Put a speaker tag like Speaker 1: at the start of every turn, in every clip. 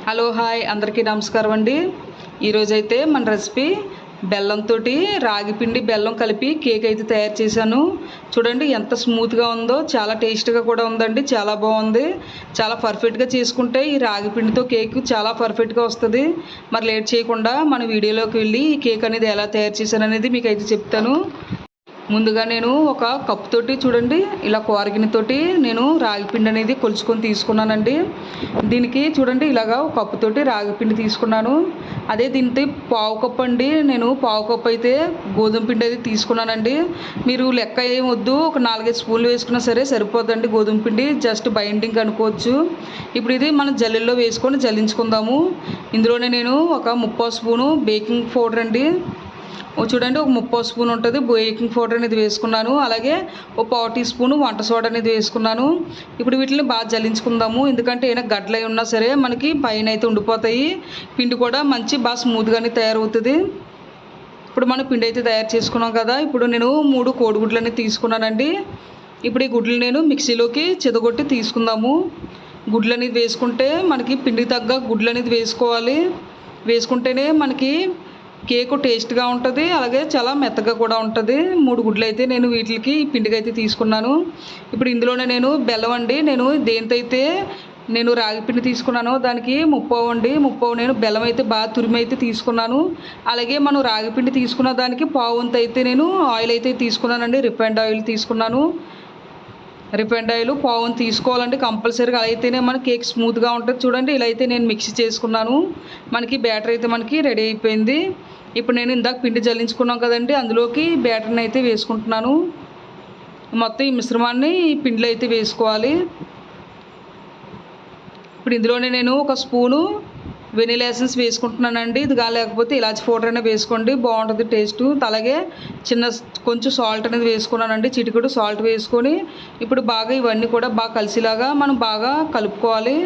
Speaker 1: Hello hi అందరికీ నమస్కారం అండి. ఈరోజైతే మన రెసిపీ బెల్లంతో రాగి పిండి బెల్లం కలిపి కేక్ అయితే తయారు చేశాను. చూడండి ఎంత స్మూత్గా ఉందో, చాలా టేస్ట్గా కూడా ఉందండి. చాలా బాగుంది. చాలా పర్ఫెక్ట్గా చేసుకుంటే ఈ రాగి పిండితో కేక్ చాలా పర్ఫెక్ట్గా వస్తుంది. మరి లేట్ చేయకుండా మన వీడియోలోకి వెళ్ళి ఈ కేక్ అనేది ఎలా తయారు చేశాను అనేది మీకు అయితే చెప్తాను. ముందుగా నేను ఒక కప్ తోటి చూడండి ఇలా కూరగిన్నెతోటి నేను రాగిపిండి అనేది కొలుచుకొని తీసుకున్నానండి. దీనికి చూడండి ఇలాగా ఒక కప్పు తోటి రాగిపిండి తీసుకున్నాను. అదే దీంతో పావు కప్పు అండి, నేను పావు కప్పు అయితే గోధుమ పిండి అయితే తీసుకున్నానండి. మీరు లెక్క ఏం వద్దు, ఒక 4-5 స్పూన్లు వేసుకున్నా సరే సరిపోద్దండి. గోధుమ పిండి జస్ట్ బైండింగ్ అనుకోవచ్చు. ఇప్పుడు ఇది మనం జల్లెల్లో వేసుకొని జల్లించుకుందాము. ఇందులోనే నేను ఒక 3/4 స్పూను బేకింగ్ పౌడర్ అండి, చూడండి ఒక 3/4 స్పూన్ ఉంటుంది బేకింగ్ పౌడర్ అనేది వేసుకున్నాను. అలాగే ఒక 1/4 టీ స్పూన్ వంట సోడా అనేది వేసుకున్నాను. ఇప్పుడు వీటిని బాగా జల్లించుకుందాము. ఎందుకంటే ఏమైనా గడ్డలు అయి ఉన్నా సరే మనకి పైన అయితే ఉండిపోతాయి. పిండి కూడా మంచి బాగా స్మూత్గానే తయారవుతుంది. ఇప్పుడు మనం పిండి అయితే తయారు చేసుకున్నాం కదా. ఇప్పుడు నేను 3 కోడిగుడ్లు అనేది తీసుకున్నానండి. ఇప్పుడు ఈ గుడ్లు నేను మిక్సీలోకి చెదగొట్టి తీసుకుందాము. గుడ్లు అనేది వేసుకుంటే మనకి పిండికి తగ్గ గుడ్లు అనేది వేసుకోవాలి. వేసుకుంటేనే మనకి కేకు టేస్ట్గా ఉంటుంది, అలాగే చాలా మెత్తగా కూడా ఉంటుంది. 3 గుడ్లు అయితే నేను వీటికి పిండికి అయితే తీసుకున్నాను. ఇప్పుడు ఇందులోనే నేను బెల్లం అండి, నేను దేనితో నేను రాగి పిండి తీసుకున్నాను దానికి 3/4 అండి. 3/4 నేను బెల్లం అయితే బాగా తురిమి అయితే తీసుకున్నాను. అలాగే మనం రాగి పిండి తీసుకున్న దానికి పావు వంతు అయితే నేను ఆయిల్ అయితే తీసుకున్నానండి. రిఫైండ్ ఆయిల్ తీసుకున్నాను. రిఫైండ్ ఆయిల్ పావు వంతు తీసుకోవాలండి కంపల్సరీగా. అలా అయితేనే మన కేక్ స్మూత్గా ఉంటుంది. చూడండి ఇలా అయితే నేను మిక్స్ చేసుకున్నాను. మనకి బ్యాటర్ అయితే మనకి రెడీ అయిపోయింది. ఇప్పుడు నేను ఇందాక పిండి జల్లించుకున్నాం కదండి, అందులోకి బ్యాటర్ని అయితే వేసుకుంటున్నాను. మొత్తం ఈ మిశ్రమాన్ని ఈ పిండిలో అయితే వేసుకోవాలి. ఇప్పుడు ఇందులోనే నేను ఒక స్పూను వెనీలా ఎసెన్స్ వేసుకుంటున్నానండి. ఇది లేకపోతే ఇలాచి పౌడర్ అయినా వేసుకోండి, బాగుంటుంది టేస్ట్. అలాగే కొంచెం సాల్ట్ అనేది వేసుకున్నానండి, చిటికెడు సాల్ట్ వేసుకొని ఇప్పుడు బాగా ఇవన్నీ కూడా బాగా కలిసిలాగా మనం బాగా కలుపుకోవాలి.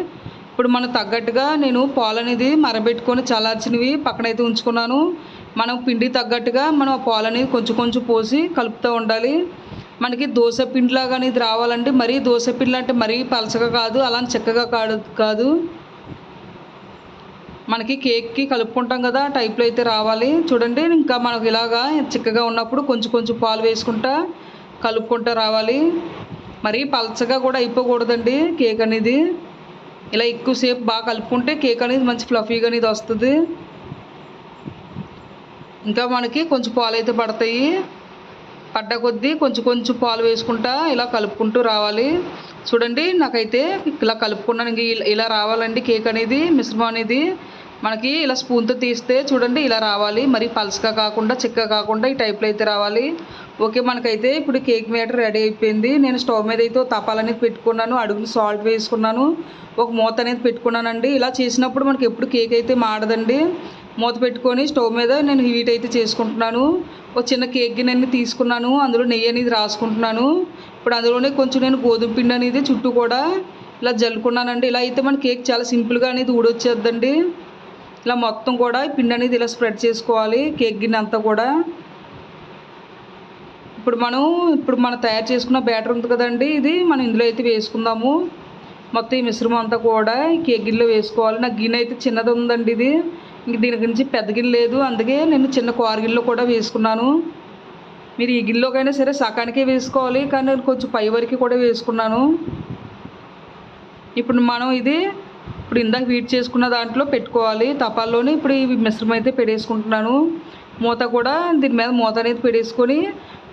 Speaker 1: ఇప్పుడు మనకు తగ్గట్టుగా నేను పాలు అనేది మరబెట్టుకొని చల్లార్చినవి పక్కనైతే ఉంచుకున్నాను. మనం పిండి తగ్గట్టుగా మనం ఆ పాలు అనేది కొంచెం కొంచెం పోసి కలుపుతూ ఉండాలి. మనకి దోశ పిండిలాగా అనేది రావాలండి. మరీ దోశ పిండి అంటే మరీ పలచగా కాదు, అలా చిక్కగా కాదు. మనకి కేక్కి కలుపుకుంటాం కదా టైప్లో అయితే రావాలి. చూడండి ఇంకా మనకు ఇలాగా చిక్కగా ఉన్నప్పుడు కొంచెం కొంచెం పాలు వేసుకుంటా కలుపుకుంటూ రావాలి. మరీ పలచగా కూడా అయిపోకూడదండి కేక్ అనేది. ఇలా ఎక్కువసేపు బాగా కలుపుకుంటే కేక్ అనేది మంచి ఫ్లఫీగా అనేది వస్తుంది. ఇంకా మనకి కొంచెం పాలు అయితే పడతాయి. పడ్డ కొద్దీ కొంచెం కొంచెం పాలు వేసుకుంటా ఇలా కలుపుకుంటూ రావాలి. చూడండి నాకైతే ఇలా కలుపుకున్నాను. ఇంక ఇలా రావాలండి కేక్ అనేది, మిశ్రమం అనేది మనకి ఇలా స్పూన్తో తీస్తే చూడండి ఇలా రావాలి. మరి పల్స్గా కాకుండా చిక్కగా కాకుండా ఈ టైప్లో అయితే రావాలి. ఓకే, మనకైతే ఇప్పుడు కేక్ బ్యాటర్ రెడీ అయిపోయింది. నేను స్టవ్ మీద అయితే తపాలు అనేది పెట్టుకున్నాను, అడుగున సాల్ట్ వేసుకున్నాను, ఒక మూత అనేది పెట్టుకున్నానండి. ఇలా చేసినప్పుడు మనకి ఎప్పుడు కేక్ అయితే మాడదండి. మూత పెట్టుకొని స్టవ్ మీద నేను హీట్ అయితే చేసుకుంటున్నాను. ఒక చిన్న కేక్ గిన్నె తీసుకున్నాను, అందులో నెయ్యి అనేది రాసుకుంటున్నాను. ఇప్పుడు అందులోనే కొంచెం నేను గోధుమ పిండి అనేది చుట్టూ కూడా ఇలా జల్లుకున్నానండి. ఇలా అయితే మన కేక్ చాలా సింపుల్గా అనేది ఊడొచ్చేద్దండి. ఇలా మొత్తం కూడా పిండి అనేది ఇలా స్ప్రెడ్ చేసుకోవాలి కేక్ గిన్నె అంతా కూడా. ఇప్పుడు మనం తయారు చేసుకున్న బ్యాటర్ ఉంది కదండి, ఇది మనం ఇందులో అయితే వేసుకుందాము. మొత్తం ఈ మిశ్రమం అంతా కూడా ఈ కేక్ గిన్నెలో వేసుకోవాలి. నాకు గిన్నె అయితే చిన్నది ఉందండి, ఇది ఇంక దీని గురించి పెద్ద గిన్నె లేదు, అందుకే నేను చిన్న కూర గిన్నెలో కూడా వేసుకున్నాను. మీరు ఈ గిన్నెలోకైనా సరే సకానికే వేసుకోవాలి, కానీ నేను కొంచెం పై వరకు కూడా వేసుకున్నాను. ఇప్పుడు మనం ఇప్పుడు ఇందాక హీట్ చేసుకున్న దాంట్లో పెట్టుకోవాలి తపాల్లోని. ఇప్పుడు ఈ మిశ్రమం అయితే పెట్టేసుకుంటున్నాను. మూత కూడా దీని మీద మూత అనేది పెట్టేసుకొని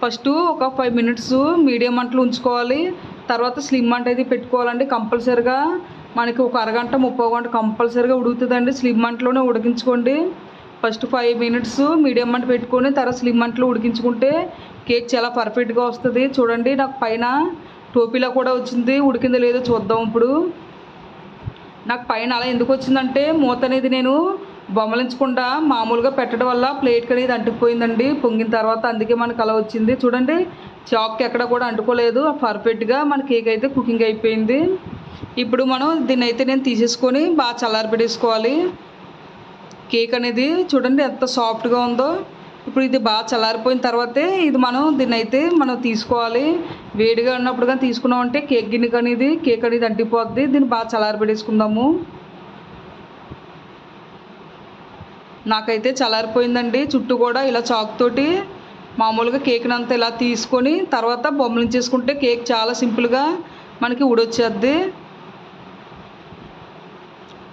Speaker 1: ఫస్ట్ ఒక 5 మినిట్స్ మీడియం మంటలో ఉంచుకోవాలి. తర్వాత స్లిమ్ మంట అయితే పెట్టుకోవాలండి కంపల్సరిగా. మనకి ఒక అరగంట 30 గంట కంపల్సరిగా ఉడుకుతుందండి. స్లిమ్ మంటలోనే ఉడికించుకోండి. ఫస్ట్ 5 మినిట్స్ మీడియం మంట పెట్టుకొని తర్వాత స్లిమ్ మంటలో ఉడికించుకుంటే కేక్ చాలా పర్ఫెక్ట్గా వస్తుంది. చూడండి నాకు పైన టోపీలా కూడా వచ్చింది, ఉడికిందో లేదో చూద్దాం. ఇప్పుడు నాకు పైన అలా ఎందుకు వచ్చిందంటే మూత అనేది నేను బొమ్మలించకుండా మామూలుగా పెట్టడం వల్ల ప్లేట్కి అనేది అంటుకుపోయిందండి పొంగిన తర్వాత, అందుకే మనకు అలా వచ్చింది. చూడండి చాక్కి ఎక్కడ కూడా అంటుకోలేదు, పర్ఫెక్ట్గా మన కేక్ అయితే కుకింగ్ అయిపోయింది. ఇప్పుడు మనం దీన్ని అయితే నేను తీసేసుకొని బాగా చల్లారి పెట్టేసుకోవాలి. కేక్ అనేది చూడండి ఎంత సాఫ్ట్గా ఉందో. ఇప్పుడు ఇది బాగా చల్లారిపోయిన తర్వాతే దీన్ని అయితే మనం తీసుకోవాలి. వేడిగా ఉన్నప్పుడు కానీ తీసుకున్నామంటే కేక్ అనేది అంటిపోద్ది. దీన్ని బాగా చల్లారి పెట్టేసుకుందాము. నాకైతే చల్లారిపోయిందండి. చుట్టూ కూడా ఇలా చాకుతోటి మామూలుగా కేక్ని అంతా ఇలా తీసుకొని తర్వాత బొమ్మలించేసుకుంటే కేక్ చాలా సింపుల్గా మనకి ఊడొచ్చేద్ది.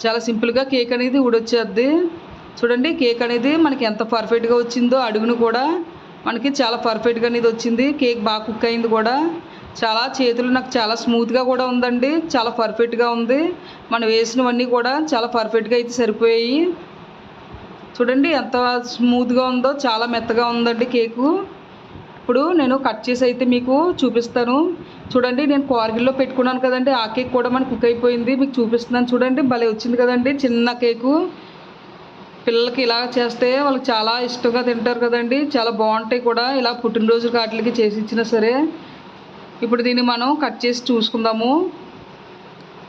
Speaker 1: చాలా సింపుల్గా కేక్ అనేది ఊడొచ్చేద్ది. చూడండి కేక్ అనేది మనకి ఎంత పర్ఫెక్ట్గా వచ్చిందో, అడుగును కూడా మనకి చాలా పర్ఫెక్ట్గా అనేది వచ్చింది. కేక్ బాగా కుక్ అయింది కూడా. చాలా చేతులు నాకు చాలా స్మూత్గా కూడా ఉందండి. చాలా పర్ఫెక్ట్గా ఉంది. మనం వేసినవన్నీ కూడా చాలా పర్ఫెక్ట్గా అయితే సరిపోయాయి. చూడండి ఎంత స్మూత్గా ఉందో, చాలా మెత్తగా ఉందండి కేకు. ఇప్పుడు నేను కట్ చేసి అయితే మీకు చూపిస్తాను. చూడండి నేను కోరగిల్లో పెట్టుకున్నాను కదండి, ఆ కేక్ కూడా మనకు కుక్ అయిపోయింది. మీకు చూపిస్తున్నాను చూడండి, భలే వచ్చింది కదండి చిన్న కేకు. పిల్లలకి ఇలా చేస్తే వాళ్ళకి చాలా ఇష్టంగా తింటారు కదండి, చాలా బాగుంటాయి కూడా. ఇలా పుట్టినరోజు వాటికి చేసి ఇచ్చినా సరే. ఇప్పుడు దీన్ని మనం కట్ చేసి చూసుకుందాము.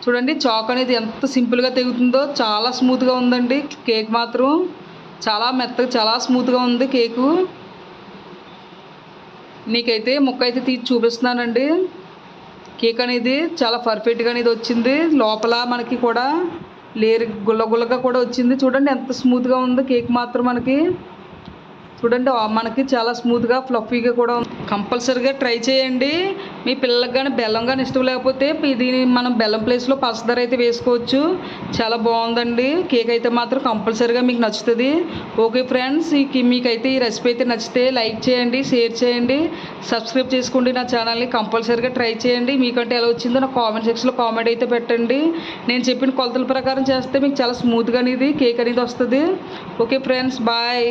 Speaker 1: చూడండి చాక్ అనేది ఎంత సింపుల్గా తెగుతుందో, చాలా స్మూత్గా ఉందండి కేక్ మాత్రం. చాలా మెత్తగా చాలా స్మూత్గా ఉంది కేకు. నీకైతే ముక్క అయితే తీసి చూపిస్తున్నానండి. కేక్ అనేది చాలా పర్ఫెక్ట్గా అనేది వచ్చింది. లోపల మనకి కూడా లేరు గుల్లగుల్లగా కూడా వచ్చింది. చూడండి ఎంత స్మూత్గా ఉందో కేక్ మాత్రం మనకి. చూడండి మనకి చాలా స్మూత్గా ఫ్లఫీగా కూడా ఉంది. కంపల్సరీగా ట్రై చేయండి. మీ పిల్లలకు కానీ బెల్లం కానీ ఇష్టం లేకపోతే దీన్ని మనం బెల్లం ప్లేస్లో పంచదార అయితే వేసుకోవచ్చు. చాలా బాగుందండి కేక్ అయితే మాత్రం కంపల్సరీగా మీకు నచ్చుతుంది. ఓకే ఫ్రెండ్స్, మీకైతే ఈ రెసిపీ అయితే నచ్చితే లైక్ చేయండి, షేర్ చేయండి, సబ్స్క్రైబ్ చేసుకోండి నా ఛానల్ని. కంపల్సరీగా ట్రై చేయండి. మీకంటే ఎలా వచ్చిందో నాకు కామెంట్ సెక్షన్లో కామెంట్ అయితే పెట్టండి. నేను చెప్పిన కొలతల ప్రకారం చేస్తే మీకు చాలా స్మూత్గా అనేది కేక్ అనేది వస్తుంది. Okay friends, bye.